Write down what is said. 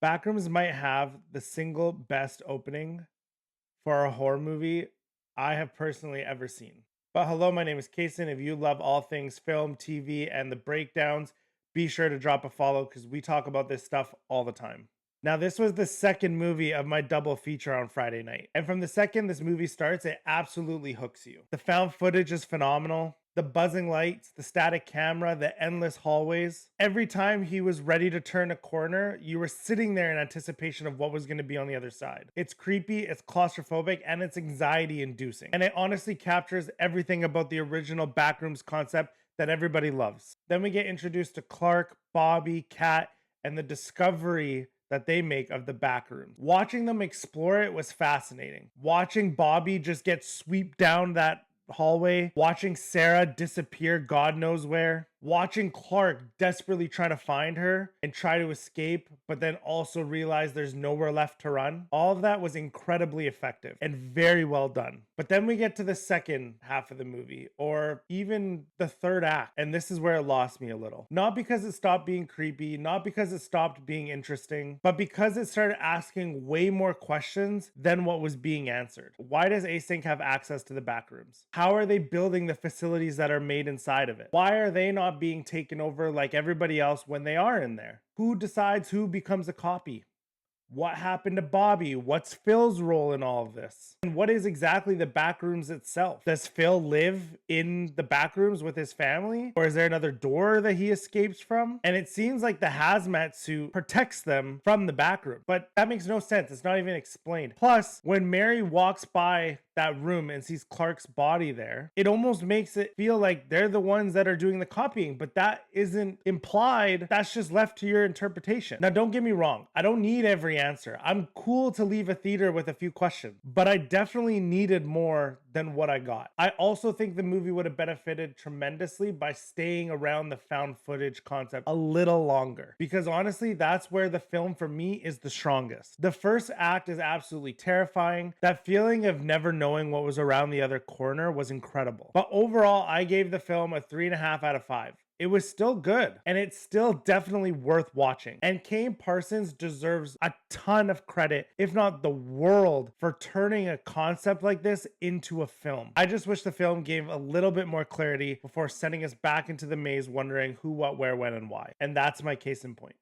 Backrooms might have the single best opening for a horror movie I have personally ever seen. But hello, my name is Kason. If you love all things film, TV, and the breakdowns, be sure to drop a follow because we talk about this stuff all the time. Now, this was the second movie of my double feature on Friday night. And from the second this movie starts, it absolutely hooks you. The found footage is phenomenal. The buzzing lights, the static camera, the endless hallways. Every time he was ready to turn a corner, you were sitting there in anticipation of what was going to be on the other side. It's creepy, it's claustrophobic, and it's anxiety inducing. And it honestly captures everything about the original Backrooms concept that everybody loves. Then we get introduced to Clark, Bobby, Kat, and the discovery that they make of the back rooms. Watching them explore it was fascinating. Watching Bobby just get swept down that hallway, watching Sarah disappear God knows where, watching Clark desperately trying to find her and try to escape, but then also realize there's nowhere left to run. All of that was incredibly effective and very well done. But then we get to the second half of the movie, or even the third act, and this is where it lost me a little. Not because it stopped being creepy, not because it stopped being interesting, but because it started asking way more questions than what was being answered. Why does Async have access to the back rooms? How are they building the facilities that are made inside of it? Why are they not being taken over like everybody else when they are in there? Who decides who becomes a copy? What happened to Bobby? What's Phil's role in all of this? And what is exactly the backrooms itself? Does Phil live in the backrooms with his family? Or is there another door that he escapes from? And it seems like the hazmat suit protects them from the backroom, but that makes no sense. It's not even explained. Plus, when Mary walks by that room and sees Clark's body there, it almost makes it feel like they're the ones that are doing the copying, but that isn't implied. That's just left to your interpretation. Now, don't get me wrong. I don't need every answer. I'm cool to leave a theater with a few questions, but I definitely needed more than what I got. I also think the movie would have benefited tremendously by staying around the found footage concept a little longer, because honestly, that's where the film for me is the strongest. The first act is absolutely terrifying. That feeling of never knowing what was around the other corner was incredible. But overall, I gave the film a 3.5 out of 5. It was still good, and it's still definitely worth watching. And Kane Parsons deserves a ton of credit, if not the world, for turning a concept like this into a film. I just wish the film gave a little bit more clarity before sending us back into the maze wondering who, what, where, when, and why. And that's my case in point.